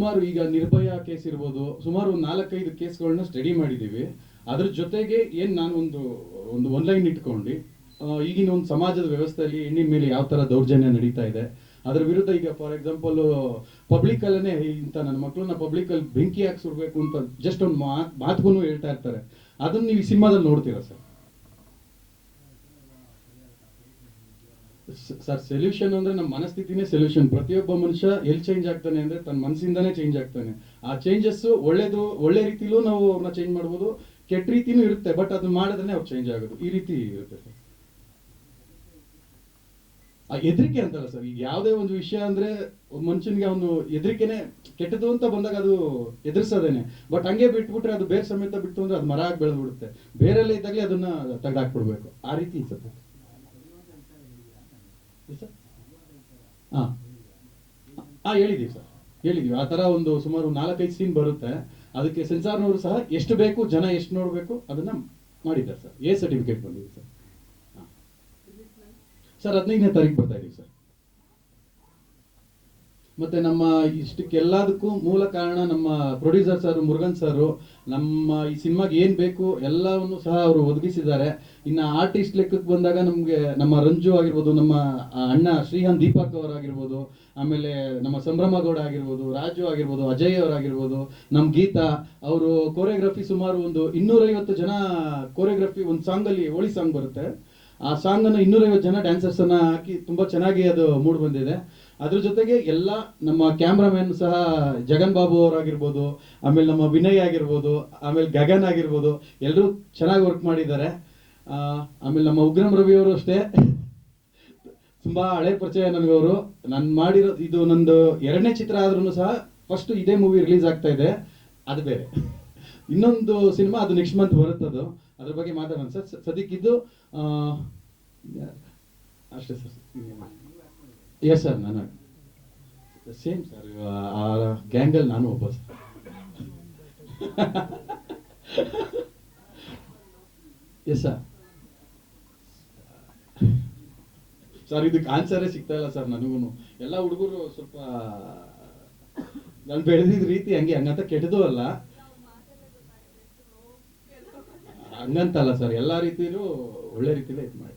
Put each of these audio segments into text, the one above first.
ಸುಮಾರು ಈಗ ನಿರ್ಭಯ ಕೇಸ್ ಇರ್ಬೋದು, ಸುಮಾರು 4-5 ಕೇಸ್ಗಳನ್ನ ಸ್ಟಡಿ ಮಾಡಿದ್ದೀವಿ. ಅದ್ರ ಜೊತೆಗೆ ನಾನು ಒಂದು ಒನ್ಲೈನ್ ಇಟ್ಕೊಂಡು ಈಗಿನ ಒಂದು ಸಮಾಜದ ವ್ಯವಸ್ಥೆಯಲ್ಲಿ ಹೆಣ್ಣಿನ ಮೇಲೆ ಯಾವ ತರ ದೌರ್ಜನ್ಯ ನಡೀತಾ ಇದೆ ಅದ್ರ ವಿರುದ್ಧ ಈಗ ಫಾರ್ ಎಕ್ಸಾಂಪಲ್ ಪಬ್ಲಿಕ್ ಅಲ್ಲೇ ಇಂತ ನನ್ನ ಮಕ್ಕಳನ್ನ ಪಬ್ಲಿಕ್ ಅಲ್ಲಿ ಬೆಂಕಿ ಹಾಕಿ ಸುಡ್ಬೇಕು ಅಂತ ಜಸ್ಟ್ ಒಂದು ಮಾತುಗೂ ಹೇಳ್ತಾ ಇರ್ತಾರೆ. ಅದನ್ನ ನೀವು ಈ ಸಿನಿಮಾದಲ್ಲಿ ನೋಡ್ತೀರಾ ಸರ್? ಸರ್ ಸೊಲ್ಯೂಷನ್ ಅಂದ್ರೆ ನಮ್ಮ ಮನಸ್ಥಿತಿನೇ ಸೊಲ್ಯೂಷನ್. ಪ್ರತಿಯೊಬ್ಬ ಮನುಷ್ಯ ಎಲ್ಲಿ ಚೇಂಜ್ ಆಗ್ತಾನೆ ಅಂದ್ರೆ ತನ್ನ ಮನಸ್ಸಿಂದಾನೇ ಚೇಂಜ್ ಆಗ್ತಾನೆ. ಆ ಚೇಂಜಸ್ ಒಳ್ಳೆ ರೀತಿಲೂ ನಾವು ಅವ್ರನ್ನ ಚೇಂಜ್ ಮಾಡ್ಬೋದು, ಕೆಟ್ಟ ರೀತಿನೂ ಇರುತ್ತೆ. ಬಟ್ ಅದನ್ನ ಮಾಡಿದ್ರೆ ಅವ್ರು ಚೇಂಜ್ ಆಗೋದು ಈ ರೀತಿ ಇರುತ್ತೆ ಸರ್. ಆ ಹೆದರಿಕೆ ಅಂತಲ್ಲ ಸರ್, ಈಗ ಯಾವುದೇ ಒಂದು ವಿಷಯ ಅಂದ್ರೆ ಮನುಷ್ಯನಿಗೆ ಅವನು ಹೆದರಿಕೆನೆ ಕೆಟ್ಟದು ಅಂತ ಬಂದಾಗ ಅದು ಎದುರಿಸೋದೇನೆ. ಬಟ್ ಹಂಗೆ ಬಿಟ್ಬಿಟ್ರೆ ಅದು ಬೇರೆ ಸಮೇತ ಬಿಟ್ಟು ಅಂದ್ರೆ ಅದು ಮರ ಆಗಿ ಬೆಳೆದ್ಬಿಡುತ್ತೆ. ಬೇರೆಲ್ಲ ಇದ್ದಾಗಲೇ ಅದನ್ನ ತೆಗೆದಾಕ್ಬಿಡ್ಬೇಕು. ಆ ರೀತಿ ಸರ್. ಹೇಳಿದೀವಿ ಸರ್, ಹೇಳಿದೀವಿ. ಆ ತರ ಒಂದು ಸುಮಾರು 4-5 ಸೀನ್ ಬರುತ್ತೆ. ಅದಕ್ಕೆ ಸೆನ್ಸಾರ್ನವರು ಸಹ ಎಷ್ಟು ಬೇಕು, ಜನ ಎಷ್ಟು ನೋಡ್ಬೇಕು ಅದನ್ನ ಮಾಡಿದ್ದಾರೆ ಸರ್. ಸರ್ಟಿಫಿಕೇಟ್ ಬಂದಿದೆ ಸರ್. ಸರ್ 15ನೇ ತಾರೀಕು ಬರ್ತಾ ಇದೀವಿ ಸರ್. ಮತ್ತೆ ನಮ್ಮ ಇಷ್ಟಕ್ಕೆಲ್ಲದಕ್ಕೂ ಮೂಲ ಕಾರಣ ನಮ್ಮ ಪ್ರೊಡ್ಯೂಸರ್ ಸರ್ ಮುರುಗನ್ ಸರ್. ನಮ್ಮ ಈ ಸಿನಿಮಾಗೆ ಏನ್ ಬೇಕು ಎಲ್ಲವನ್ನು ಸಹ ಅವರು ಒದಗಿಸಿದ್ದಾರೆ. ಇನ್ನು ಆರ್ಟಿಸ್ಟ್ ಲೆಕ್ಕಕ್ಕೆ ಬಂದಾಗ ನಮ್ಗೆ ನಮ್ಮ ರಂಜು ಆಗಿರ್ಬೋದು, ನಮ್ಮ ಅಣ್ಣ ಶ್ರೀಹಾನ್ ದೀಪಕ್ ಅವರಾಗಿರ್ಬೋದು, ಆಮೇಲೆ ನಮ್ಮ ಸಂಭ್ರಮ ಗೌಡ ಆಗಿರ್ಬೋದು, ರಾಜು ಆಗಿರ್ಬೋದು, ಅಜಯ್ ಅವರಾಗಿರ್ಬೋದು, ನಮ್ಮ ಗೀತಾ ಅವರು ಕೋರಿಯೋಗ್ರಫಿ ಸುಮಾರು ಒಂದು 250 ಜನ ಕೋರಿಯೋಗ್ರಫಿ. ಒಂದು ಸಾಂಗ್ ಅಲ್ಲಿ ಹೋಳಿ ಸಾಂಗ್ ಬರುತ್ತೆ, ಆ ಸಾಂಗ್ ಅನ್ನು 250 ಜನ ಡ್ಯಾನ್ಸರ್ಸ್ ಅನ್ನ ಹಾಕಿ ತುಂಬಾ ಚೆನ್ನಾಗಿ ಅದು ಮೂಡ್ ಬಂದಿದೆ. ಅದ್ರ ಜೊತೆಗೆ ಎಲ್ಲ ನಮ್ಮ ಕ್ಯಾಮ್ರಾಮನ್ ಸಹ ಜಗನ್ ಬಾಬು ಅವರಾಗಿರ್ಬೋದು, ಆಮೇಲೆ ನಮ್ಮ ವಿನಯ್ ಆಗಿರ್ಬೋದು, ಆಮೇಲೆ ಗಗನ್ ಆಗಿರ್ಬೋದು, ಎಲ್ಲರೂ ಚೆನ್ನಾಗಿ ವರ್ಕ್ ಮಾಡಿದ್ದಾರೆ. ಆಮೇಲೆ ನಮ್ಮ ಉಗ್ರಂ ರವಿ ಅವರು ಅಷ್ಟೇ ತುಂಬಾ ಹಳೆ ಪರಿಚಯ ನನಗವರು. ನಾನು ಮಾಡಿರೋ ಇದು ನಂದು 2ನೇ ಚಿತ್ರ ಆದ್ರೂ ಸಹ ಫಸ್ಟ್ ಇದೇ ಮೂವಿ ರಿಲೀಸ್ ಆಗ್ತಾ ಇದೆ. ಅದು ಬೇರೆ ಇನ್ನೊಂದು ಸಿನಿಮಾ ಅದು ನೆಕ್ಸ್ಟ್ ಮಂತ್ ಬರುತ್ತದು, ಅದ್ರ ಬಗ್ಗೆ ಮಾತಾಡೋಣ ಸರ್. ಸದ್ಯಕ್ಕಿದ್ದು ಅಷ್ಟೇ ಸರ್. ಎಸ್ ಸರ್, ನಾನು ಸೇಮ್ ಸರ್, ಆ ಗ್ಯಾಂಗಲ್ಲಿ ನಾನು ಒಬ್ಬ ಸರ್. Yes sir. ಸರ್ ಇದಕ್ಕೆ ಆನ್ಸರೇ ಸಿಗ್ತಾ ಇಲ್ಲ ಸರ್ ನನಗೂ. ಎಲ್ಲ ಹುಡುಗರು ಸ್ವಲ್ಪ ನಾನು ಬೆಳೆದಿದ್ದ ರೀತಿ ಹಂಗಂತ ಕೆಟ್ಟದೂ ಅಲ್ಲ, ಹಂಗಂತಲ್ಲ ಸರ್. ಎಲ್ಲ ರೀತಿಯೂ ಒಳ್ಳೆ ರೀತಿಲೇ ಇದು ಮಾಡಿ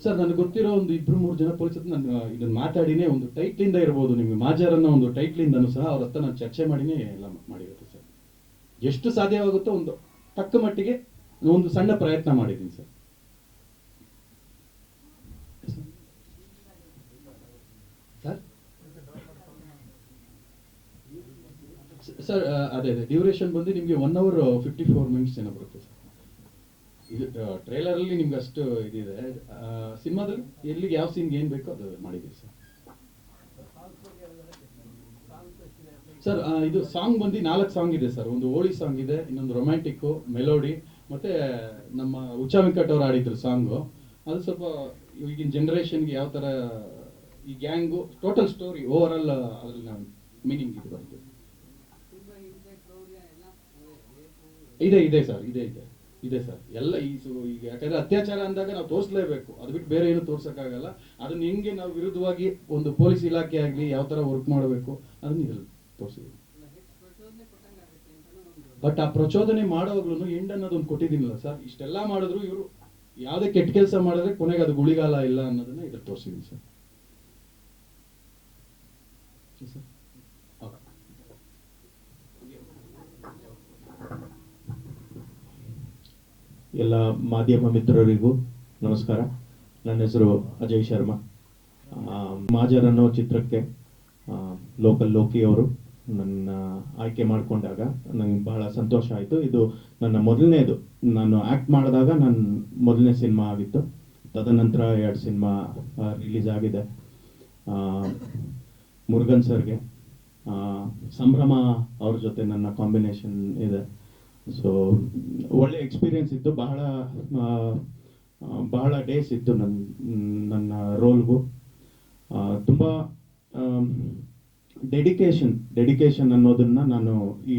ಸರ್. ನನಗೆ ಗೊತ್ತಿರೋ ಒಂದು 2-3 ಜನ ಪೊಲೀಸ್ ಹತ್ರ ನಾನು ಇದನ್ನ ಮಾತಾಡಿನೇ ಒಂದು ಟೈಟ್ಲಿಂದ ಇರ್ಬೋದು, ನಿಮ್ಗೆ ಮಾಜರನ್ನ ಒಂದು ಟೈಟ್ಲಿಂದನೂ ಸಹ ಅವ್ರ ಹತ್ರ ನಾನು ಚರ್ಚೆ ಮಾಡಿನೇ ಎಲ್ಲ ಮಾಡಿರುತ್ತೆ ಸರ್. ಎಷ್ಟು ಸಾಧ್ಯವಾಗುತ್ತೋ ಒಂದು ತಕ್ಕ ಮಟ್ಟಿಗೆ ಒಂದು ಸಣ್ಣ ಪ್ರಯತ್ನ ಮಾಡಿದ್ದೀನಿ ಸರ್. ಸರ್ ಅದೇ ಡ್ಯೂರೇಷನ್ ಬಂದು ನಿಮಗೆ 1 hour 54 minutes ಏನೋ ಬರುತ್ತೆ ಸರ್. ಇದು ಟ್ರೇಲರ್ ಅಲ್ಲಿ ನಿಮ್ಗೆ ಅಷ್ಟು ಇದಿದೆ. ಸಿನಿಮಾದಲ್ಲಿ ಎಲ್ಲಿಗೆ ಯಾವ ಸೀನ್ಗೆ ಏನ್ ಬೇಕೋ ಅದು ಮಾಡಿದ್ದೀವಿ ಸರ್. ಸರ್ ಇದು ಸಾಂಗ್ ಬಂದು 4 ಸಾಂಗ್ ಇದೆ ಸರ್. ಒಂದು ಹೋಳಿ ಸಾಂಗ್ ಇದೆ, ಇನ್ನೊಂದು ರೊಮ್ಯಾಂಟಿಕ್ ಮೆಲೋಡಿ, ಮತ್ತೆ ನಮ್ಮ ಉಚ್ಚಾ ವೆಂಕಟ್ ಅವರು ಆಡಿದ್ರು ಸಾಂಗು. ಅದು ಸ್ವಲ್ಪ ಈಗಿನ ಜನರೇಷನ್ಗೆ ಯಾವ ತರ ಈ gang total story over all ಅದ್ರಲ್ಲಿ ನಾವು ಮೀನಿಂಗ್ ಇದು ಬರ್ತದೆ. ಇದೆ ಸರ್, ಇದೆ ಸರ್. ಎಲ್ಲ ಈಗ ಯಾಕಂದ್ರೆ ಅತ್ಯಾಚಾರ ಅಂದಾಗ ನಾವು ತೋರಿಸಲೇಬೇಕು, ಅದು ಬಿಟ್ಟು ಬೇರೆ ಏನು ತೋರ್ಸಕ್ಕಾಗಲ್ಲ. ಅದನ್ನ ಹೆಂಗೆ ನಾವು ವಿರುದ್ಧವಾಗಿ ಒಂದು ಪೊಲೀಸ್ ಇಲಾಖೆ ಆಗ್ಲಿ ಯಾವ ತರ ವರ್ಕ್ ಮಾಡಬೇಕು ಅದನ್ನ ಇದ್ರಲ್ಲಿ ತೋರಿಸಿದ್ವಿ. ಬಟ್ ಆ ಪ್ರಚೋದನೆ ಮಾಡೋಗ್ಲೂ ಎಂಡ್ ಅನ್ನೋದೊಂದು ಕೊಟ್ಟಿದ್ದೀನಲ್ಲ ಸರ್. ಇಷ್ಟೆಲ್ಲ ಮಾಡಿದ್ರು ಇವರು ಯಾವುದೇ ಕೆಟ್ಟ ಕೆಲಸ ಮಾಡಿದ್ರೆ ಕೊನೆಗೆ ಅದು ಗುಳಿಗಾಲ ಇಲ್ಲ ಅನ್ನೋದನ್ನ ಇದ್ರಲ್ಲಿ ತೋರಿಸಿದ್ದೀನಿ ಸರ್. ಎಲ್ಲ ಮಾಧ್ಯಮ ಮಿತ್ರರಿಗೂ ನಮಸ್ಕಾರ. ನನ್ನ ಹೆಸರು ಅಜಯ್ ಶರ್ಮಾ. ಮಾಜರ್ ಅನ್ನೋ ಚಿತ್ರಕ್ಕೆ ಲೋಕಲ್ ಲೋಕಿ ಅವರು ನನ್ನ ಆಯ್ಕೆ ಮಾಡಿಕೊಂಡಾಗ ನನಗೆ ಬಹಳ ಸಂತೋಷ ಆಯಿತು. ಇದು ನನ್ನ ಮೊದಲನೇದು, ನಾನು ಆ್ಯಕ್ಟ್ ಮಾಡಿದಾಗ ನನ್ನ ಮೊದಲನೇ ಸಿನಿಮಾ ಆಗಿತ್ತು. ತದನಂತರ 2 ಸಿನಿಮಾ ರಿಲೀಸ್ ಆಗಿದೆ. ಮುರುಗನ್ ಸರ್ಗೆ, ಸಂಭ್ರಮ ಅವ್ರ ಜೊತೆ ನನ್ನ ಕಾಂಬಿನೇಷನ್ ಇದೆ. ಸೊ ಒಳ್ಳೆ ಎಕ್ಸ್ಪೀರಿಯನ್ಸ್ ಇತ್ತು. ಬಹಳ ಡೇಸ್ ಇತ್ತು ನನ್ನ ರೋಲ್ಗೂ. ತುಂಬ ಡೆಡಿಕೇಶನ್ ಅನ್ನೋದನ್ನ ನಾನು ಈ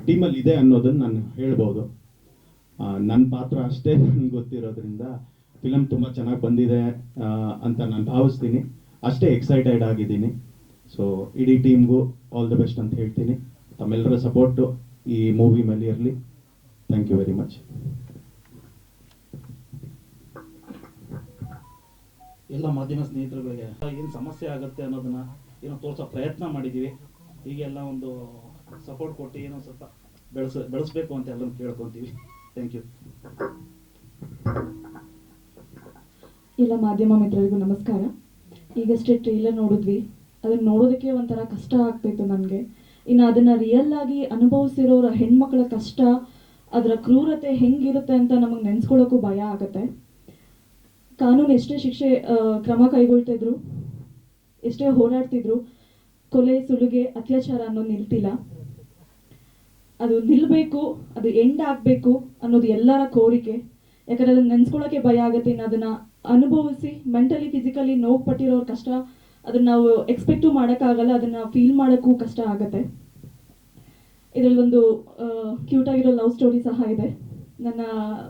ಟೀಮಲ್ಲಿ ಇದೆ ಅನ್ನೋದನ್ನ ನಾನು ಹೇಳ್ಬೋದು. ನನ್ನ ಪಾತ್ರ ಅಷ್ಟೇ ನನಗೆ ಗೊತ್ತಿರೋದ್ರಿಂದ ಫಿಲಮ್ ತುಂಬ ಚೆನ್ನಾಗಿ ಬಂದಿದೆ ಅಂತ ನಾನು ಭಾವಿಸ್ತೀನಿ. ಅಷ್ಟೇ ಎಕ್ಸೈಟೆಡ್ ಆಗಿದ್ದೀನಿ. ಸೊ ಇಡೀ ಟೀಮ್ಗೂ ಆಲ್ ದ ಬೆಸ್ಟ್ ಅಂತ ಹೇಳ್ತೀನಿ. ತಮ್ಮೆಲ್ಲರ ಸಪೋರ್ಟು ಈ ಮೂವಿ ಮೇಲೆ ಇರಲಿ. Thank you very much. ಎಲ್ಲ ಮಾಧ್ಯಮ ಸ್ನೇಹಿತರುಗಳಿಗೆ ಏನು ಸಮಸ್ಯೆ ಆಗುತ್ತೆ ಅನ್ನೋದನ್ನ ಏನೋ ತೋರಿಸೋ ಪ್ರಯತ್ನ ಮಾಡಿದ್ದೀವಿ. ಹೀಗೆಲ್ಲ ಒಂದು ಸಪೋರ್ಟ್ ಕೊಟ್ಟು ಏನೋ ಸ್ವಲ್ಪ ಬೆಳೆಸಬೇಕು ಅಂತ ಎಲ್ಲರೂ ಕೇಳ್ಕೊತೀವಿ. Thank you. ಎಲ್ಲ ಮಾಧ್ಯಮ ಮಿತ್ರರಿಗೂ ನಮಸ್ಕಾರ. ಈಗಷ್ಟೇ ಟ್ರೈಲರ್ ನೋಡಿದ್ವಿ. ಅದನ್ನು ನೋಡೋದಕ್ಕೆ ಒಂಥರ ಕಷ್ಟ ಆಗ್ತಾಯಿತ್ತು ನನಗೆ. ಇನ್ನು ಅದನ್ನು ರಿಯಲ್ ಆಗಿ ಅನುಭವಿಸಿರೋರ ಹೆಣ್ಮಕ್ಳ ಕಷ್ಟ, ಅದರ ಕ್ರೂರತೆ ಹೆಂಗಿರುತ್ತೆ ಅಂತ ನಮಗೆ ನೆನೆಸ್ಕೊಳ್ಳೋಕ್ಕೂ ಭಯ ಆಗುತ್ತೆ. ಕಾನೂನು ಎಷ್ಟೇ ಶಿಕ್ಷೆ ಕ್ರಮ ಕೈಗೊಳ್ತಿದ್ರು, ಎಷ್ಟೇ ಹೋರಾಡ್ತಿದ್ರು, ಕೊಲೆ, ಸುಲಿಗೆ, ಅತ್ಯಾಚಾರ ಅನ್ನೋದು ನಿಲ್ತಿಲ್ಲ. ಅದು ನಿಲ್ಲಬೇಕು, ಅದು ಎಂಡ್ ಆಗಬೇಕು ಅನ್ನೋದು ಎಲ್ಲರ ಕೋರಿಕೆ. ಯಾಕಂದರೆ ಅದನ್ನು ನೆನೆಸ್ಕೊಳ್ಳೋಕ್ಕೆ ಭಯ ಆಗುತ್ತೆ. ಇನ್ನು ಅದನ್ನು ಅನುಭವಿಸಿ ಮೆಂಟಲಿ ಫಿಸಿಕಲಿ ನೋವು ಪಟ್ಟಿರೋರ ಕಷ್ಟ ಅದನ್ನು ನಾವು ಎಕ್ಸ್ಪೆಕ್ಟು ಮಾಡೋಕ್ಕಾಗಲ್ಲ. ಅದನ್ನು ಫೀಲ್ ಮಾಡೋಕ್ಕೂ ಕಷ್ಟ ಆಗುತ್ತೆ. ಇದರಲ್ಲಿ ಒಂದು ಕ್ಯೂಟ್ ಆಗಿರೋ ಲವ್ ಸ್ಟೋರಿ ಸಹ ಇದೆ. ನನ್ನ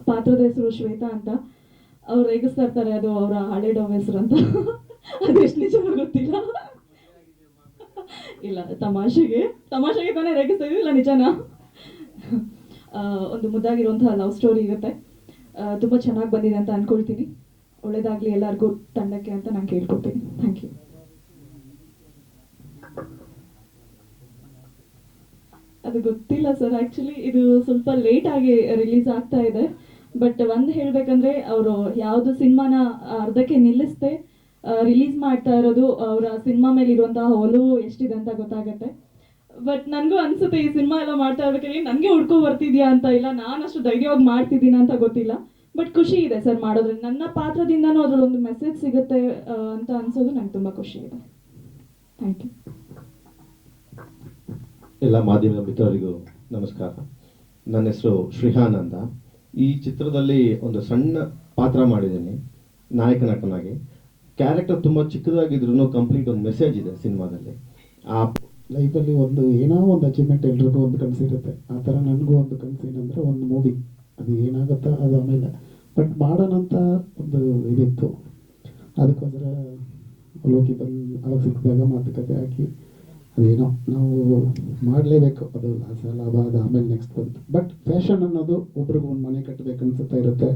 ಪಾತ್ರದ ಹೆಸರು ಶ್ವೇತಾ ಅಂತ. ಅವ್ರು ರೇಗಿಸ್ತಾ ಇರ್ತಾರೆ, ಅದು ಅವರ ಹಳೆ ಡವ್ ಹೆಸರು ಅಂತ. ಅದು ಎಷ್ಟು ನಿಜ ಗೊತ್ತಿಲ್ಲ. ಇಲ್ಲ, ತಮಾಷೆಗೆ ತಾನೇ ರೇಗಿಸ್ತಾ ಇದೀವಿ, ಇಲ್ಲ ನಿಜನಾ. ಒಂದು ಮುದ್ದಾಗಿರುವಂತಹ ಲವ್ ಸ್ಟೋರಿ ಇರುತ್ತೆ. ತುಂಬ ಚೆನ್ನಾಗಿ ಬಂದಿದೆ ಅಂತ ಅನ್ಕೊಳ್ತೀನಿ. ಒಳ್ಳೇದಾಗಲಿ ಎಲ್ಲರಿಗೂ, ತಂಡಕ್ಕೆ ಅಂತ ನಾನು ಕೇಳ್ಕೊತೀನಿ. Thank you. ಅದು ಗೊತ್ತಿಲ್ಲ ಸರ್. ಆ್ಯಕ್ಚುಲಿ ಇದು ಸ್ವಲ್ಪ ಲೇಟಾಗಿ ರಿಲೀಸ್ ಆಗ್ತಾ ಇದೆ. ಬಟ್ ಒಂದು ಹೇಳಬೇಕಂದ್ರೆ, ಅವರು ಯಾವುದು ಸಿನಿಮಾನ ಅರ್ಧಕ್ಕೆ ನಿಲ್ಲಿಸದೆ ರಿಲೀಸ್ ಮಾಡ್ತಾ ಇರೋದು ಅವರ ಸಿನಿಮಾ ಮೇಲೆ ಇರುವಂತಹ ಒಲವು ಎಷ್ಟಿದೆ ಅಂತ ಗೊತ್ತಾಗುತ್ತೆ. ಬಟ್ ನನಗೂ ಅನಿಸುತ್ತೆ, ಈ ಸಿನಿಮಾ ಎಲ್ಲ ಮಾಡ್ತಾ ಇರ್ಬೇಕಾದ್ರೆ ನನಗೆ ಹುಡ್ಕೊ ಬರ್ತಿದ್ಯಾ ಅಂತ. ಇಲ್ಲ ನಾನು ಅಷ್ಟು ಧೈರ್ಯವಾಗಿ ಮಾಡ್ತಿದ್ದೀನ ಅಂತ ಗೊತ್ತಿಲ್ಲ. ಬಟ್ ಖುಷಿ ಇದೆ ಸರ್ ಮಾಡೋದ್ರಿಂದ. ನನ್ನ ಪಾತ್ರದಿಂದನೂ ಅದ್ರಲ್ಲಿ ಒಂದು ಮೆಸೇಜ್ ಸಿಗುತ್ತೆ ಅಂತ ಅನ್ಸೋದು ನಂಗೆ ತುಂಬ ಖುಷಿ ಇದೆ. Thank you. ಎಲ್ಲ ಮಾಧ್ಯಮದ ಮಿತ್ರರಿಗೂ ನಮಸ್ಕಾರ. ನನ್ನ ಹೆಸರು ಶ್ರೀಹಾನ್ ಅಂತ. ಈ ಚಿತ್ರದಲ್ಲಿ ಒಂದು ಸಣ್ಣ ಪಾತ್ರ ಮಾಡಿದ್ದೀನಿ, ನಾಯಕ ನಟನಾಗಿ. ಕ್ಯಾರೆಕ್ಟರ್ ತುಂಬ ಚಿಕ್ಕದಾಗಿದ್ರು ಕಂಪ್ಲೀಟ್ ಒಂದು ಮೆಸೇಜ್ ಇದೆ ಸಿನಿಮಾದಲ್ಲಿ. ಆ ಲೈಫಲ್ಲಿ ಒಂದು ಏನೋ ಒಂದು ಅಚೀವ್ಮೆಂಟ್ ಎಲ್ರಿಗೂ ಒಂದು ಕನಸಿರುತ್ತೆ. ಆ ಥರ ನನಗೂ ಒಂದು ಕನಸು ಏನಂದರೆ ಒಂದು ಮೂವಿ. ಅದು ಏನಾಗುತ್ತೋ ಅದು ಆಮೇಲೆ, ಬಟ್ ಮಾಡೋಣಂತ ಒಂದು ಇದಿತ್ತು. ಅದಕ್ಕೋಸ್ಕರ ಲೋಕಿ ಬಂದು ಅವಾಗ ಸಿಕ್ಕಿದಾಗ ಮಾತುಕತೆ ಹಾಕಿ ಅದೇನೋ ನಾವು ಮಾಡಲೇಬೇಕು, ಅದು ಲಾಭ ಅದು ಆಮೇಲೆ ನೆಕ್ಸ್ಟ್ ಬಂತು. ಬಟ್ ಫ್ಯಾಷನ್ ಅನ್ನೋದು ಒಬ್ರಿಗೂ ಒಂದು ಮನೆ ಕಟ್ಟಬೇಕು ಅನ್ಸುತ್ತಾ ಇರುತ್ತೆ,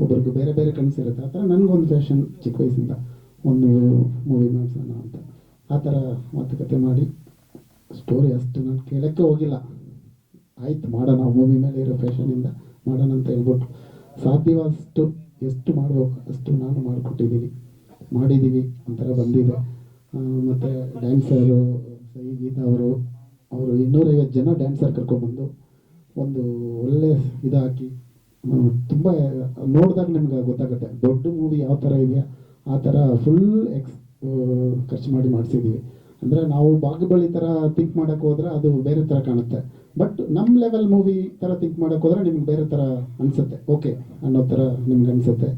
ಒಬ್ರಿಗೂ ಬೇರೆ ಬೇರೆ ಕನಸಿರುತ್ತೆ. ಆ ಥರ ನನಗೊಂದು ಫ್ಯಾಷನ್ ಚಿಕ್ಕ ವಯಸ್ಸಿಂದ ಒಂದು ಮೂವಿ ಮಾಡಿಸೋಣ ಅಂತ ಆ ಥರ ಮಾತುಕತೆ ಮಾಡಿ ಸ್ಟೋರಿ ಅಷ್ಟು ನಾನು ಕೇಳೋಕ್ಕೆ ಹೋಗಿಲ್ಲ. ಆಯ್ತು ಮಾಡೋಣ, ಮೂವಿ ಮೇಲೆ ಇರೋ ಫ್ಯಾಷನಿಂದ ಮಾಡೋಣ ಅಂತ ಹೇಳ್ಬಿಟ್ಟು ಸಾಧ್ಯವಾದಷ್ಟು ಎಷ್ಟು ಮಾಡಬೇಕು ಅಷ್ಟು ನಾನು ಮಾಡಿದ್ದೀವಿ ಒಂಥರ ಬಂದಿದೆ. ಮತ್ತು ಡ್ಯಾನ್ಸರು ಸೈ ಗೀತಾ ಅವರು 250 ಜನ ಡ್ಯಾನ್ಸರ್ ಕರ್ಕೊಂಡ್ಬಂದು ಒಂದು ಒಳ್ಳೆ ಇದಾಕಿ ತುಂಬ ನೋಡಿದಾಗ ನಿಮ್ಗೆ ಗೊತ್ತಾಗುತ್ತೆ ದೊಡ್ಡ ಮೂವಿ ಯಾವ ಥರ ಇದೆಯಾ ಆ ಥರ ಫುಲ್ ಖರ್ಚು ಮಾಡಿ ಮಾಡಿಸಿದ್ದೀವಿ. ಅಂದರೆ ನಾವು ಬಾಹುಬಲಿ ಥರ ಥಿಂಕ್ ಮಾಡೋಕ್ಕೆ ಹೋದರೆ ಅದು ಬೇರೆ ಥರ ಕಾಣುತ್ತೆ. ಬಟ್ ನಮ್ಮ ಲೆವೆಲ್ ಮೂವಿ ಥರ ಥಿಂಕ್ ಮಾಡೋಕ್ಕೆ ಹೋದರೆ ನಿಮ್ಗೆ ಬೇರೆ ಥರ ಅನಿಸುತ್ತೆ, ಓಕೆ ಅನ್ನೋ ಥರ ನಿಮ್ಗೆ ಅನಿಸುತ್ತೆ.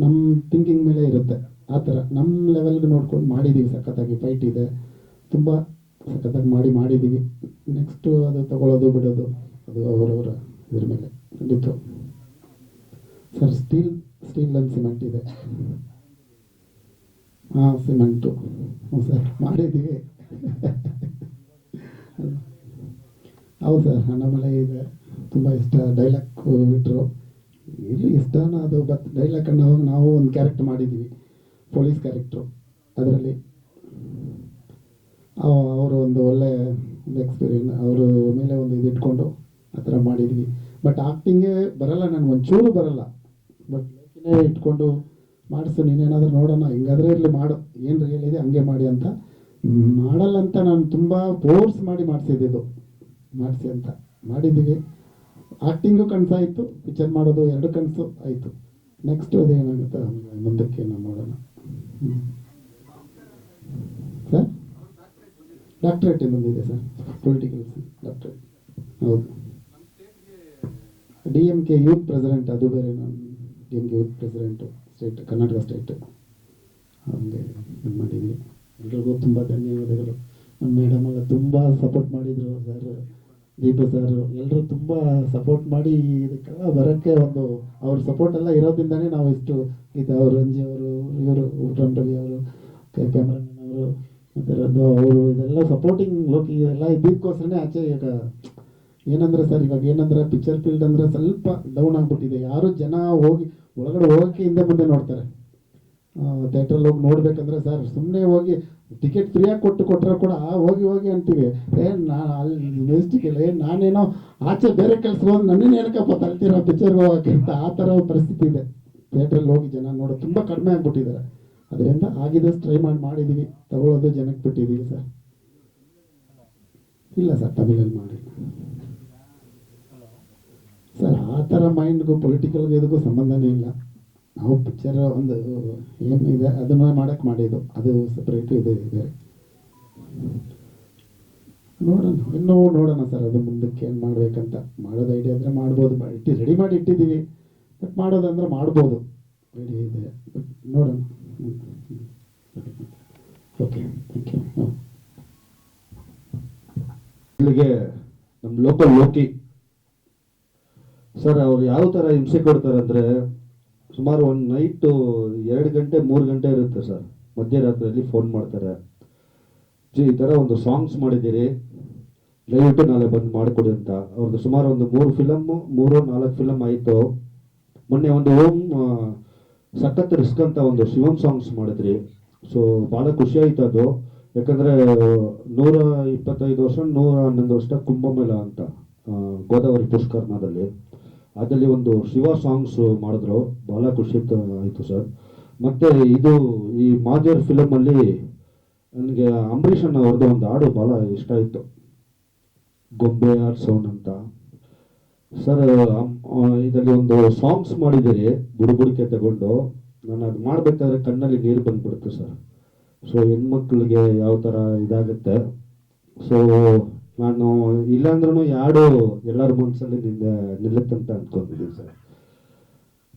ನಮ್ಮ ಥಿಂಕಿಂಗ್ ಮೇಲೆ ಇರುತ್ತೆ. ಆ ಥರ ನಮ್ಮ ಲೆವೆಲ್ಗೆ ನೋಡ್ಕೊಂಡು ಮಾಡಿದ್ದೀವಿ. ಸಖತ್ತಾಗಿ ಫೈಟ್ ಇದೆ, ತುಂಬ ಸಖತ್ತಾಗಿ ಮಾಡಿದ್ದೀವಿ. ನೆಕ್ಸ್ಟು ಅದು ತಗೊಳ್ಳೋದು ಬಿಡೋದು ಅದು ಅವರವರ ಇದ್ರ ಮೇಲೆ ಖಂಡಿತ. ಸರ್ ಸ್ಟೀಲ್ ಆ್ಯಂಡ್ ಸಿಮೆಂಟ್ ಇದೆ. ಹಾಂ, ಸಿಮೆಂಟು. ಹ್ಞೂ ಸರ್, ಮಾಡಿದ್ದೀವಿ. ಹೌದು ಸರ್, ಅಣ್ಣಾಮಲೈ ಇದೆ, ತುಂಬ ಇಷ್ಟ. ಡೈಲಾಗ್ ಬಿಟ್ಟರು ಇಲ್ಲಿ ಇಷ್ಟನ ಅದು. ಬಟ್ ಡೈಲಾಗ್ ಅನ್ನೋವಾಗ ನಾವು ಒಂದು ಕ್ಯಾರೆಕ್ಟರ್ ಮಾಡಿದ್ದೀವಿ, ಪೊಲೀಸ್ ಕ್ಯಾರೆಕ್ಟ್ರು. ಅದರಲ್ಲಿ ಅವರು ಒಂದು ಒಳ್ಳೆ ಒಂದು ಎಕ್ಸ್ಪೀರಿಯನ್ಸ್ ಅವ್ರ ಮೇಲೆ ಒಂದು ಇದು ಇಟ್ಕೊಂಡು ಆ ಥರ ಮಾಡಿದ್ವಿ. ಬಟ್ ಆ್ಯಕ್ಟಿಂಗೇ ಬರಲ್ಲ, ನನಗೆ ಒಂಚೂರು ಬರಲ್ಲ. ಬಟ್ ಇಟ್ಕೊಂಡು ಮಾಡಿಸು, ನೀನೇನಾದರೂ ನೋಡೋಣ, ಹಿಂಗಾದ್ರೆ ಇರಲಿ ಮಾಡು, ಏನು ರಿಯಲ್ ಇದೆ ಹಂಗೆ ಮಾಡಿ ಅಂತ. ಮಾಡಲ್ಲ ಅಂತ ನಾನು ತುಂಬ ಫೋರ್ಸ್ ಮಾಡಿಸಿದ್ದು ಮಾಡಿಸಿ ಅಂತ ಮಾಡಿದ್ದೀವಿ. ಆ್ಯಕ್ಟಿಂಗು ಕನಸಾಯಿತು, ಪಿಕ್ಚರ್ ಮಾಡೋದು 2 ಕನಸು ಆಯಿತು. ನೆಕ್ಸ್ಟ್ ಅದೇನಾಗುತ್ತೆ ಮುಂದಕ್ಕೆ ನಾವು ಮಾಡೋಣ. ಸರ್ ಡಾಕ್ಟ್ರೇಟ್ ಬಂದಿದೆ ಸರ್, ಪೊಲಿಟಿಕಲ್ ಡಾಕ್ಟ್ರೇಟ್. ಹೌದು, DMK ಯೂತ್ ಪ್ರೆಸಿಡೆಂಟ್, ಅದು ಬೇರೆ. ನಾನು DMK youth president state, Karnataka state. ಹಾಗೆ ಇದು ಮಾಡಿದ್ವಿ. ಎಲ್ರಿಗೂ ತುಂಬ ಧನ್ಯವಾದಗಳು. ನಮ್ಮ ಮೇಡಮ್ ಎಲ್ಲ ತುಂಬ ಸಪೋರ್ಟ್ ಮಾಡಿದರು ಸರ್. ದೀಪು ಸರ್ ಎಲ್ಲರೂ ತುಂಬ ಸಪೋರ್ಟ್ ಮಾಡಿ ಇದಕ್ಕೆಲ್ಲ ಬರೋಕ್ಕೆ ಒಂದು ಅವ್ರ ಸಪೋರ್ಟ್ ಎಲ್ಲ ಇರೋದ್ರಿಂದನೇ ನಾವು ಇಷ್ಟು ಇದು ಅವರು ರಂಜಿ ಅವರು ಇವರು ಉಟ್ರನ್ ರವಿ ಅವರು ಕ್ಯಾಮ್ರಾಮನ್ ಅವರು ಮತ್ತು ರಘು ಅವರು ಇದೆಲ್ಲ ಸಪೋರ್ಟಿಂಗ್ ಲೋಕಿ ಇದೆಲ್ಲ ಇದಕ್ಕೋಸ್ಕರನೇ ಆಚೆ ಈಗ ಏನಂದರೆ ಸರ್ ಇವಾಗ ಏನಂದರೆ ಪಿಕ್ಚರ್ ಫೀಲ್ಡ್ ಅಂದರೆ ಸ್ವಲ್ಪ ಡೌನ್ ಆಗಿಬಿಟ್ಟಿದೆ. ಯಾರು ಜನ ಹೋಗಿ ಒಳಗಡೆ ಹೋಗೋಕ್ಕೆ ಹಿಂದೆ ಮುಂದೆ ನೋಡ್ತಾರೆ. ಥಿಯೇಟ್ರಲ್ಲಿ ಹೋಗಿ ನೋಡ್ಬೇಕಂದ್ರೆ ಸರ್ ಸುಮ್ಮನೆ ಹೋಗಿ ಟಿಕೆಟ್ ಫ್ರೀಯಾಗಿ ಕೊಟ್ಟರೆ ಕೂಡ ಹೋಗಿ ಹೋಗಿ ಅಂತೀವಿ. ನಾನು ಅಲ್ಲಿ ಮೆಸ್ಟಿಕ್ಕಿಲ್ಲ ನಾನೇನೋ ಆಚೆ ಬೇರೆ ಕೆಲಸ ಹೋಗಿ ನನ್ನೇನು ಏನಕ್ಕಪ್ಪ ತಳ್ತೀರೋ ಪಿಕ್ಚರ್ಗೆ ಹೋಗೋಕ್ಕೆ ಅಂತ ಆ ಥರ ಪರಿಸ್ಥಿತಿ ಇದೆ. ಥಿಯೇಟ್ರಲ್ಲಿ ಹೋಗಿ ಜನ ನೋಡೋದು ತುಂಬ ಕಡಿಮೆ ಆಗಿಬಿಟ್ಟಿದ್ದಾರೆ. ಅದರಿಂದ ಆಗಿದ್ದಷ್ಟು ಟ್ರೈ ಮಾಡಿದ್ದೀವಿ, ತಗೊಳ್ಳೋದು ಜನಕ್ಕೆ ಬಿಟ್ಟಿದ್ದೀವಿ ಸರ್. ಇಲ್ಲ ಸರ್ ತಮಿಳಲ್ಲಿ ಮಾಡಿಲ್ಲ ಸರ್. ಆ ಥರ ಮೈಂಡ್ಗೂ ಪೊಲಿಟಿಕಲ್ಗೂ ಇದಕ್ಕೂ ಸಂಬಂಧನೇ ಇಲ್ಲ. ನಾವು ಪಿಕ್ಚರ್ ಒಂದು ಏನಿದೆ ಅದನ್ನು ಮಾಡೋಕ್ಕೆ ಮಾಡಿದ್ದು, ಅದು ಸಪ್ರೇಟು ಇದು ಬೇರೆ. ನೋಡೋಣ ಇನ್ನೂ ನೋಡೋಣ ಸರ್, ಅದು ಮುಂದಕ್ಕೆ ಏನು ಮಾಡಬೇಕಂತ. ಮಾಡೋದು ಐಡಿಯಾ ಇದ್ದರೆ ಮಾಡ್ಬೋದು, ರೆಡಿ ಮಾಡಿ ಇಟ್ಟಿದ್ದೀವಿ. ಬಟ್ ಮಾಡೋದಂದ್ರೆ ಮಾಡ್ಬೋದು, ರೆಡಿ ಇದೆ. ಬಟ್ ನೋಡೋಣ. Okay thank you. ಇಲ್ಲಿಗೆ ನಮ್ಮ ಲೋಕಲ್ ಲೋಕಿ ಸರ್ ಅವ್ರು ಯಾವ ಥರ ಹಿಂಸೆ ಕೊಡ್ತಾರೆ ಅಂದರೆ, ಸುಮಾರು ಒಂದು ನೈಟು 2 ಗಂಟೆ 3 ಗಂಟೆ ಇರುತ್ತೆ ಸರ್. ಮಧ್ಯರಾತ್ರಿಯಲ್ಲಿ ಫೋನ್ ಮಾಡ್ತಾರೆ, ಜಿ ಈ ಥರ ಒಂದು ಸಾಂಗ್ಸ್ ಮಾಡಿದ್ದೀರಿ, ದಯವಿಟ್ಟು ನಾಳೆ ಬಂದು ಮಾಡಿಕೊಡಿ ಅಂತ. ಅವ್ರದ್ದು ಸುಮಾರು ಒಂದು 3-4 ಫಿಲಮ್ ಆಯಿತು. ಮೊನ್ನೆ ಒಂದು ಸಖತ್ ರಿಸ್ಕ್ ಅಂತ ಒಂದು ಶಿವಂ ಸಾಂಗ್ಸ್ ಮಾಡಿದ್ರಿ. ಸೊ ಭಾಳ ಖುಷಿ ಆಯಿತು ಅದು. ಯಾಕಂದರೆ 125 ವರ್ಷ 111 ವರ್ಷ ಕುಂಭಮೇಳ ಅಂತ ಗೋದಾವರಿ ಪುಷ್ಕರ್ಣದಲ್ಲಿ ಅದರಲ್ಲಿ ಒಂದು ಶಿವ ಸಾಂಗ್ಸ್ ಮಾಡಿದ್ರು. ಭಾಳ ಖುಷಿ ಆಯಿತು ಸರ್. ಮತ್ತು ಇದು ಈ ಮಾದೇರ್ ಫಿಲಮಲ್ಲಿ ನನಗೆ ಅಂಬರೀಷ್ ಅಣ್ಣ ಅವ್ರದ್ದು ಒಂದು ಹಾಡು ಭಾಳ ಇಷ್ಟ ಆಯಿತು, ಗೊಂಬೆ ಆರ್ ಸೌಂಡ್ ಅಂತ. ಸರ್ ಇದರಲ್ಲಿ ಒಂದು ಸಾಂಗ್ಸ್ ಮಾಡಿದ್ದೀರಿ ಬುಡುಬುಡಿಕೆ ತಗೊಂಡು. ನಾನು ಅದು ಮಾಡಬೇಕಾದ್ರೆ ಕಣ್ಣಲ್ಲಿ ನೀರು ಬಂದ್ಬಿಡುತ್ತೆ ಸರ್. ಸೊ ಹೆಣ್ಮಕ್ಳಿಗೆ ಯಾವ ಥರ ಇದಾಗುತ್ತೆ. ಸೊ ನಾನು ಇಲ್ಲಾಂದ್ರೂ ಯಾರು ಎಲ್ಲರ ಮನಸ್ಸಲ್ಲಿ ನಿಲ್ಲುತ್ತಂತ ಅಂದ್ಕೊಂಡಿದ್ದೀನಿ ಸರ್.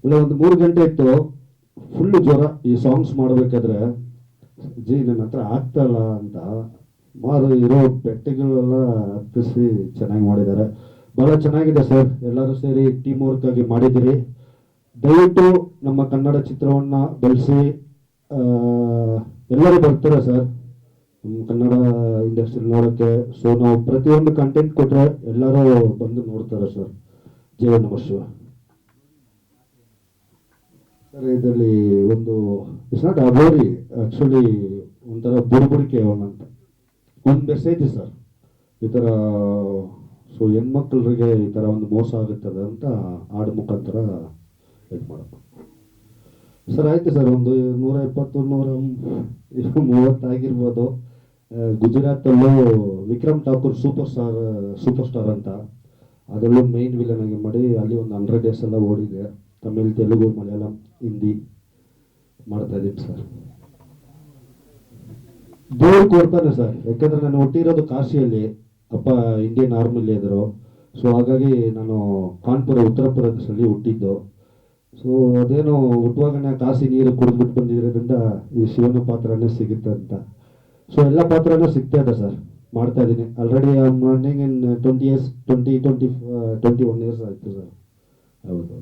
ಇಲ್ಲ ಒಂದು 3 ಗಂಟೆ ಇತ್ತು, ಫುಲ್ಲು ಜ್ವರ. ಈ ಸಾಂಗ್ಸ್ ಮಾಡಬೇಕಾದ್ರೆ ಜಿ ನನ್ನ ಹತ್ರ ಆಗ್ತಾಯಿಲ್ಲ ಅಂತ ಇರೋ ಬೆಟ್ಟಗಳೆಲ್ಲ ಹತ್ತಿಸಿ ಚೆನ್ನಾಗಿ ಮಾಡಿದ್ದಾರೆ. ಭಾಳ ಚೆನ್ನಾಗಿದೆ ಸರ್. ಎಲ್ಲರೂ ಸೇರಿ ಟೀಮ್ ವರ್ಕ್ ಆಗಿ ಮಾಡಿದ್ದೀರಿ. ದಯವಿಟ್ಟು ನಮ್ಮ ಕನ್ನಡ ಚಿತ್ರವನ್ನು ಬೆಳೆಸಿ. ಎಲ್ಲರೂ ಬರ್ತಾರೆ ಸರ್ ನಮ್ಮ ಕನ್ನಡ ಇಂಡಸ್ಟ್ರಿ ನೋಡೋಕ್ಕೆ. ಸೊ ನಾವು ಪ್ರತಿಯೊಂದು ಕಂಟೆಂಟ್ ಕೊಟ್ಟರೆ ಎಲ್ಲರೂ ಬಂದು ನೋಡ್ತಾರೆ ಸರ್. ಜಯ ನಮಃ ಶಿವ ಸರ್. ಇದರಲ್ಲಿ ಒಂದು ಇಟ್ಸ್ ನಾಟ್ ಅಗೋರಿ, ಆ್ಯಕ್ಚುಲಿ ಒಂಥರ ಬುಡುಬುಡಿಕೆ ಅಂತ ಒಂದು ಮೆಸೇಜ್ ಸರ್. ಈ ಥರ ಸೊ ಹೆಣ್ಮಕ್ಳಿಗೆ ಈ ಥರ ಒಂದು ಮೋಸ ಆಗುತ್ತದೆ ಅಂತ ಹಾಡು ಮುಖಾಂತರ ಇದು ಮಾಡೋದು ಸರ್. ಆಯಿತು ಸರ್, ಒಂದು 120-130 ಆಗಿರ್ಬೋದು. ಗುಜರಾತಲ್ಲೂ ವಿಕ್ರಮ್ ಠಾಕೂರ್ ಸೂಪರ್ ಸ್ಟಾರ್ ಅಂತ ಅದರಲ್ಲೂ ಮೈನ್ ವಿಲನ್ ಆಗಿ ಮಾಡಿ ಅಲ್ಲಿ ಒಂದು 100 ಡೇಸ್ ಎಲ್ಲ ಓಡಿದೆ. ತಮಿಳ್, ತೆಲುಗು, ಮಲಯಾಳಂ, ಹಿಂದಿ ಮಾಡ್ತಾ ಇದ್ದೀನಿ ಸರ್. ದೇವ್ರು ಕೊಡ್ತಾನೆ ಸರ್. ಯಾಕಂದರೆ ನಾನು ಹುಟ್ಟಿರೋದು ಕಾಶಿಯಲ್ಲಿ, ಅಪ್ಪ ಇಂಡಿಯನ್ ಆರ್ಮಿಲಿ ಇದ್ದರು. ಸೊ ಹಾಗಾಗಿ ನಾನು ಕಾನ್ಪುರ ಉತ್ತರ ಪ್ರದೇಶದಲ್ಲಿ ಹುಟ್ಟಿದ್ದು. ಸೊ ಅದೇನೋ ಹುಟ್ಟುವಾಗನೇ ಕಾಸಿ ನೀರು ಕುಡಿದ್ಬಿಟ್ಟು ಬಂದಿರೋದ್ರಿಂದ ಈ ಶಿವನ ಪಾತ್ರನೇ ಸಿಗುತ್ತೆ ಅಂತ. ಸೊ ಎಲ್ಲ ಪಾತ್ರನೂ ಸಿಗ್ತಾ ಇದೆ ಸರ್. ಮಾಡ್ತಾ ಇದ್ದೀನಿ ಆಲ್ರೆಡಿ. ರನ್ನಿಂಗ್ ಇನ್ 21 ಇಯರ್ಸ್ ಆಯಿತು ಸರ್. ಹೌದು.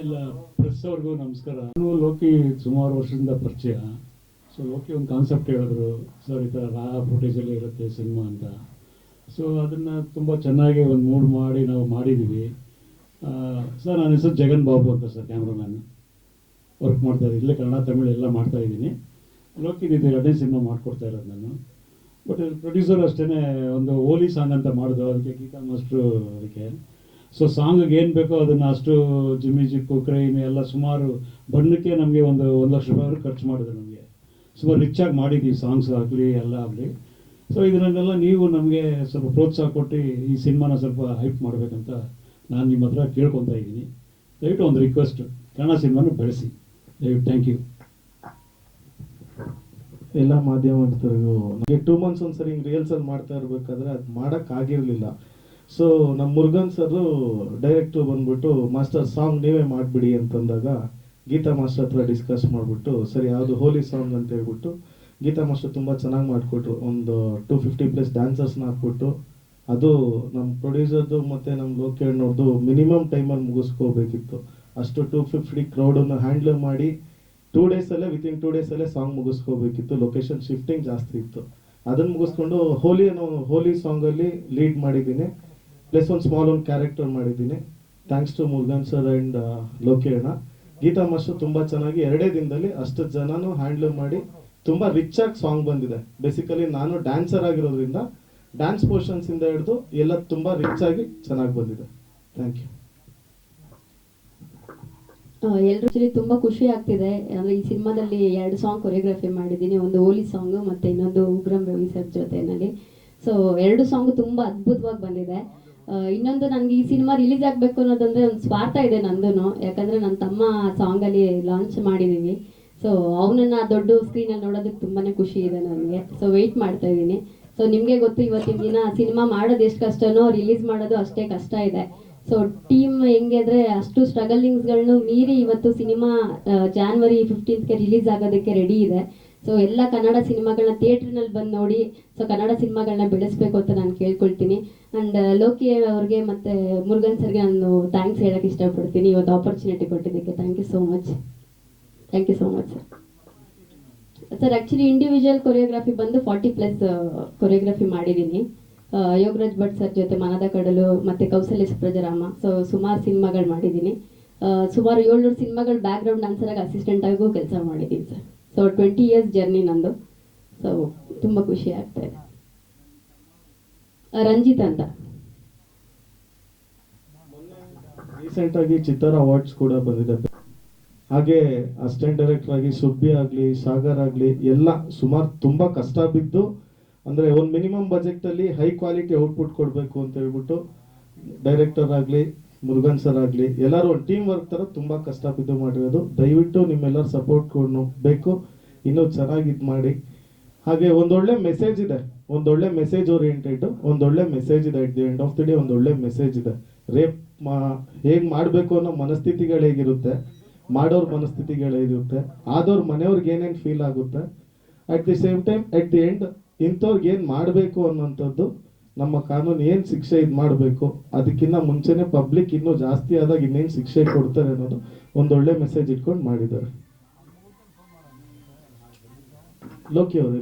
ಎಲ್ಲ ಪ್ರೆಸ್ ಅವ್ರಿಗೂ ನಮಸ್ಕಾರ. ನಾನು ಲೋಕಿ ಸುಮಾರು ವರ್ಷದಿಂದ ಪರಿಚಯ. ಸೊ ಲೋಕಿ ಒಂದು ಕಾನ್ಸೆಪ್ಟ್ ಹೇಳಿದ್ರು ಸರ್, ಈ ಥರ ರಾ ಫುಟೇಜಲ್ಲಿ ಇರುತ್ತೆ ಸಿನಿಮಾ ಅಂತ. ಸೊ ಅದನ್ನು ತುಂಬ ಚೆನ್ನಾಗಿ ಒಂದು ಮೂಡ್ ಮಾಡಿ ನಾವು ಮಾಡಿದ್ದೀವಿ ಸರ್. ನನ್ನ ಹೆಸರು ಜಗನ್ ಬಾಬು ಅಂತ ಸರ್, ಕ್ಯಾಮ್ರಾಮ್ಯಾನ್ ವರ್ಕ್ ಮಾಡ್ತಾಯಿದ್ದೀನಿ. ಇಲ್ಲೇ ಕನ್ನಡ ತಮಿಳು ಎಲ್ಲ ಮಾಡ್ತಾಯಿದ್ದೀನಿ. ಲೋಕಿದು 2ನೇ ಸಿನಿಮಾ ಮಾಡಿಕೊಡ್ತಾ ಇರೋದು ನಾನು. ಬಟ್ ಪ್ರೊಡ್ಯೂಸರ್ ಅಷ್ಟೇ ಒಂದು ಓಲಿ ಸಾಂಗ್ ಅಂತ ಮಾಡಿದ್ರು, ಅದಕ್ಕೆ ಗೀತಾ ಮಾಸ್ಟ್ರು ಅದಕ್ಕೆ. ಸೊ ಸಾಂಗಿಗೆ ಏನು ಬೇಕೋ ಅದನ್ನು ಅಷ್ಟು ಜಿಮ್ಮಿಜಿಕ್ಕು ಕ್ರೈನ್ ಎಲ್ಲ ಸುಮಾರು ಬಣ್ಣಕ್ಕೆ ನಮಗೆ ಒಂದು 1 ಲಕ್ಷ ರೂಪಾಯಿ ಖರ್ಚು ಮಾಡಿದ್ರು. ನಮಗೆ ಸುಮಾರು ರಿಚಾಗಿ ಮಾಡಿದ್ದೀವಿ, ಸಾಂಗ್ಸ್ ಆಗಲಿ ಎಲ್ಲ ಆಗಲಿ. ಸೊ ಇದನ್ನೆಲ್ಲ ನೀವು ನಮಗೆ ಸ್ವಲ್ಪ ಪ್ರೋತ್ಸಾಹ ಕೊಟ್ಟು ಈ ಸಿನಿಮಾನ ಸ್ವಲ್ಪ ಹೈಪ್ ಮಾಡಬೇಕಂತ ನಾನು ನಿಮ್ಮ ಹತ್ರ ಕೇಳ್ಕೊತಾ ಇದ್ದೀನಿ. ದಯವಿಟ್ಟು ಒಂದು ರಿಕ್ವೆಸ್ಟ್, ಕನ್ನಡ ಸಿನಿಮಾನ ಬೆಳೆಸಿ ದಯವಿಟ್ಟು. Thank you. ಎಲ್ಲ ಮಾಧ್ಯಮ ಮಿತ್ರರಿಗೂ ನನಗೆ 2 ಮಂತ್ಸ್ ಒಂದ್ಸರಿ ಹಿಂಗೆ ರಿಹರ್ಸಲ್ ಮಾಡ್ತಾ ಇರಬೇಕಾದ್ರೆ ಅದು ಮಾಡೋಕ್ಕಾಗಿರಲಿಲ್ಲ. ಸೊ ನಮ್ಮ ಮುರುಗನ್ ಸರ್ ಡೈರೆಕ್ಟ್ರು ಬಂದ್ಬಿಟ್ಟು ಮಾಸ್ಟರ್ ಸಾಂಗ್ ನೀವೇ ಮಾಡಿಬಿಡಿ ಅಂತಂದಾಗ ಗೀತಾ ಮಾಸ್ಟರ್ ಹತ್ರ ಡಿಸ್ಕಸ್ ಮಾಡಿಬಿಟ್ಟು ಸರಿ ಯಾವುದು ಹೋಲಿ ಸಾಂಗ್ ಅಂತ ಹೇಳ್ಬಿಟ್ಟು ಗೀತಾ ಮಾಸ್ಟರ್ ತುಂಬ ಚೆನ್ನಾಗಿ ಮಾಡಿಕೊಟ್ರು. ಒಂದು 250+ ಡ್ಯಾನ್ಸರ್ಸ್ನ ಹಾಕ್ಬಿಟ್ಟು ಅದು ನಮ್ಮ ಪ್ರೊಡ್ಯೂಸರ್ದು ಮತ್ತು ನಮ್ಮ ಲೋಕೇಣ್ಣವ್ರದ್ದು ಮಿನಿಮಮ್ ಟೈಮಲ್ಲಿ ಮುಗಿಸ್ಕೋಬೇಕಿತ್ತು. ಅಷ್ಟು 250 ಕ್ರೌಡನ್ನು ಹ್ಯಾಂಡ್ಲ್ ಮಾಡಿ 2 ಡೇಸಲ್ಲೇ ವಿತಿನ್ 2 ಡೇಸಲ್ಲೇ ಸಾಂಗ್ ಮುಗಿಸ್ಕೋಬೇಕಿತ್ತು. ಲೊಕೇಶನ್ ಶಿಫ್ಟಿಂಗ್ ಜಾಸ್ತಿ ಇತ್ತು. ಅದನ್ನು ಮುಗಿಸ್ಕೊಂಡು ಹೋಲಿ ಸಾಂಗಲ್ಲಿ ಲೀಡ್ ಮಾಡಿದ್ದೀನಿ, ಪ್ಲಸ್ ಒಂದು ಸ್ಮಾಲ್ ಒಂದು ಕ್ಯಾರೆಕ್ಟರ್ ಮಾಡಿದ್ದೀನಿ. Thanks to Murugan sir and ಲೋಕೇಣ್ಣ. ಗೀತಾ ಮಾಸ್ಟರ್ ತುಂಬ ಚೆನ್ನಾಗಿ 2 ದಿನದಲ್ಲಿ ಅಷ್ಟು ಜನನೂ ಹ್ಯಾಂಡ್ಲ್ ಮಾಡಿ ತುಂಬ ರಿಚ್ ಆಗಿ ಸಾಂಗ್ ಬಂದಿದೆ. ಬೇಸಿಕಲಿ ನಾನು ಡ್ಯಾನ್ಸರ್ ಆಗಿರೋದ್ರಿಂದ ಡ್ಯಾನ್ಸ್ ಪೋರ್ಷನ್ಸಿಂದ ಹಿಡಿದು ಎಲ್ಲ ತುಂಬ ರಿಚ್ ಆಗಿ ಚೆನ್ನಾಗಿ ಬಂದಿದೆ. Thank you. ಎಲ್ಲರೂ ಆಕ್ಚುಲಿ ತುಂಬಾ ಖುಷಿ ಆಗ್ತಿದೆ. ಅಂದ್ರೆ ಈ ಸಿನಿಮಾದಲ್ಲಿ 2 ಸಾಂಗ್ ಕೊರಿಯೋಗ್ರಫಿ ಮಾಡಿದ್ದೀನಿ, ಒಂದು ಓಲಿ ಸಾಂಗ್ ಮತ್ತೆ ಇನ್ನೊಂದು ಉಗ್ರಂ ರವಿ ಸರ್ ಜೊತೆನಲ್ಲಿ. ಸೊ 2 ಸಾಂಗ್ ತುಂಬಾ ಅದ್ಭುತವಾಗಿ ಬಂದಿದೆ. ಇನ್ನೊಂದು ನನಗೆ ಈ ಸಿನಿಮಾ ರಿಲೀಸ್ ಆಗಬೇಕು ಅನ್ನೋದಂದ್ರೆ ಒಂದು ಸ್ವಾರ್ಥ ಇದೆ ನಂದು, ಯಾಕಂದ್ರೆ ನನ್ನ ತಮ್ಮ ಸಾಂಗ್ ಅಲ್ಲಿ ಲಾಂಚ್ ಮಾಡಿದೀವಿ. ಸೊ ಅವನನ್ನ ದೊಡ್ಡ ಸ್ಕ್ರೀನಲ್ಲಿ ನೋಡೋದಕ್ಕೆ ತುಂಬಾನೇ ಖುಷಿ ಇದೆ ನನಗೆ. ಸೊ ವೆಯ್ಟ್ ಮಾಡ್ತಾ ಇದ್ದೀನಿ. ಸೊ ನಿಮಗೆ ಗೊತ್ತು ಇವತ್ತಿನ ದಿನ ಸಿನಿಮಾ ಮಾಡೋದು ಎಷ್ಟು ಕಷ್ಟನೋ ರಿಲೀಸ್ ಮಾಡೋದು ಅಷ್ಟೇ ಕಷ್ಟ ಇದೆ. ಸೊ ಟೀಮ್ ಹೆಂಗೆ ಅಂದರೆ ಅಷ್ಟು ಸ್ಟ್ರಗಲಿಂಗ್ಸ್ಗಳನ್ನು ಮೀರಿ ಇವತ್ತು ಸಿನಿಮಾ ಜಾನ್ವರಿ 15ಗೆ ರಿಲೀಸ್ ಆಗೋದಕ್ಕೆ ರೆಡಿ ಇದೆ. ಸೊ ಎಲ್ಲ ಕನ್ನಡ ಸಿನಿಮಾಗಳನ್ನ ಥಿಯೇಟ್ರ್ನಲ್ಲಿ ಬಂದು ನೋಡಿ ಸೊ ಕನ್ನಡ ಸಿನಿಮಾಗಳನ್ನ ಬೆಳೆಸ್ಬೇಕು ಅಂತ ನಾನು ಕೇಳ್ಕೊಳ್ತೀನಿ. ಆ್ಯಂಡ್ ಲೋಕಿ ಅವ್ರಿಗೆ ಮತ್ತು ಮುರುಗನ್ ಸರ್ಗೆ ನಾನು ಥ್ಯಾಂಕ್ಸ್ ಹೇಳೋಕ್ಕೆ ಇಷ್ಟಪಡ್ತೀನಿ ಇವತ್ತು ಆಪರ್ಚುನಿಟಿ ಕೊಟ್ಟಿದ್ದಕ್ಕೆ. Thank you so much. Thank you so much sir. Sir actually individual choreography ಬಂದು 40+ ಕೊರಿಯೋಗ್ರಫಿ ಮಾಡಿದ್ದೀನಿ. ಯೋಗರಾಜ್ ಭಟ್ ಸರ್ ಜೊತೆ ಮನದ ಕಡಲು ಮತ್ತು ಕೌಸಲ್ಯ ಸುಪ್ರಜರಾಮ. ಸೊ ಸುಮಾರು ಸಿನಿಮಾಗಳು ಮಾಡಿದ್ದೀನಿ. ಸುಮಾರು 700 ಸಿನಿಮಾಗಳು ಬ್ಯಾಕ್ಗ್ರೌಂಡ್ ಡ್ಯಾನ್ಸರಾಗಿ ಅಸಿಸ್ಟೆಂಟ್ ಆಗೂ ಕೆಲಸ ಮಾಡಿದ್ದೀನಿ ಸರ್. ಸೊ 20 ಇಯರ್ಸ್ ಜರ್ನಿ ನಂದು. ಸೊ ತುಂಬ ಖುಷಿ ಆಗ್ತಾ ಇದೆ. ರಂಜಿತ್ ಅಂತ ರೀಸೆಂಟ್ ಆಗಿ ಚಿತ್ತಾರ ಅವಾರ್ಡ್ಸ್ ಕೂಡ ಬಂದಿದೆ. ಹಾಗೆ ಅಸಿಸ್ಟೆಂಟ್ ಡೈರೆಕ್ಟರ್ ಆಗಿ ಸುಬ್ಬಿ ಆಗಲಿ ಸಾಗರ್ ಆಗಲಿ ಎಲ್ಲ ಸುಮಾರು ತುಂಬ ಕಷ್ಟ ಬಿದ್ದು, ಅಂದರೆ ಒಂದು ಮಿನಿಮಮ್ ಬಜೆಟಲ್ಲಿ ಹೈ ಕ್ವಾಲಿಟಿ ಔಟ್ಪುಟ್ ಕೊಡಬೇಕು ಅಂತ ಹೇಳ್ಬಿಟ್ಟು ಡೈರೆಕ್ಟರ್ ಆಗಲಿ ಮುರುಗನ್ ಸರ್ ಆಗಲಿ ಎಲ್ಲರೂ ಒಂದು ಟೀಮ್ ವರ್ಕ್ ಥರ ತುಂಬ ಕಷ್ಟ ಬಿದ್ದು ಮಾಡಿರೋದು. ದಯವಿಟ್ಟು ನಿಮ್ಮೆಲ್ಲರ ಸಪೋರ್ಟ್ ಬೇಕು, ಇನ್ನೂ ಚೆನ್ನಾಗಿ ಇದು ಮಾಡಿ. ಹಾಗೆ ಒಂದೊಳ್ಳೆ ಮೆಸೇಜ್ ಇದೆ, ಒಂದೊಳ್ಳೆ ಮೆಸೇಜ್ ಓರಿಯೆಂಟೆಡ್ ಒಂದೊಳ್ಳೆ ಮೆಸೇಜ್ ಇದೆ. At the end of the day ಒಂದೊಳ್ಳೆ ಮೆಸೇಜ್ ಇದೆ. ರೇಪ್ ಹೇಗೆ ಮಾಡಬೇಕು ಅನ್ನೋ ಮನಸ್ಥಿತಿಗಳು ಹೇಗಿರುತ್ತೆ, ಮಾಡೋರ್ ಮನಸ್ಥಿತಿಗಳು ಹೇಗಿರುತ್ತೆ, ಆದವ್ರ ಮನೆಯವ್ರಿಗೆ ಏನೇನು ಫೀಲ್ ಆಗುತ್ತೆ, at the same time at the end ಇಂಥವ್ರಿಗೆ ಏನು ಮಾಡಬೇಕು ಅನ್ನೋಂಥದ್ದು, ನಮ್ಮ ಕಾನೂನು ಏನು ಶಿಕ್ಷೆ ಇದು ಮಾಡಬೇಕು, ಅದಕ್ಕಿಂತ ಮುಂಚೆನೆ ಪಬ್ಲಿಕ್ ಇನ್ನೂ ಜಾಸ್ತಿ ಆದಾಗ ಇನ್ನೇನು ಶಿಕ್ಷೆ ಕೊಡ್ತಾರೆ ಅನ್ನೋದು ಒಂದೊಳ್ಳೆ ಮೆಸೇಜ್ ಇಟ್ಕೊಂಡು ಮಾಡಿದ್ದಾರೆ. ಲೋಕಿ ಅವರೇ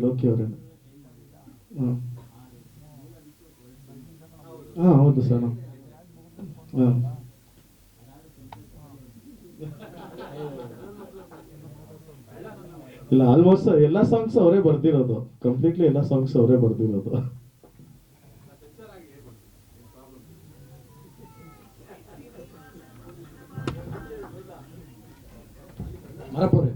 ಹಾಂ ಹೌದು ಸರ್. ಹಾಂ ಇಲ್ಲ, ಆಲ್ಮೋಸ್ಟ್ ಎಲ್ಲ ಸಾಂಗ್ಸ್ ಅವರೇ ಬರ್ದಿರೋದು, ಕಂಪ್ಲೀಟ್ಲಿ ಎಲ್ಲ ಸಾಂಗ್ಸ್ ಅವರೇ ಬರ್ದಿರೋದು. ಮರಪುರೆ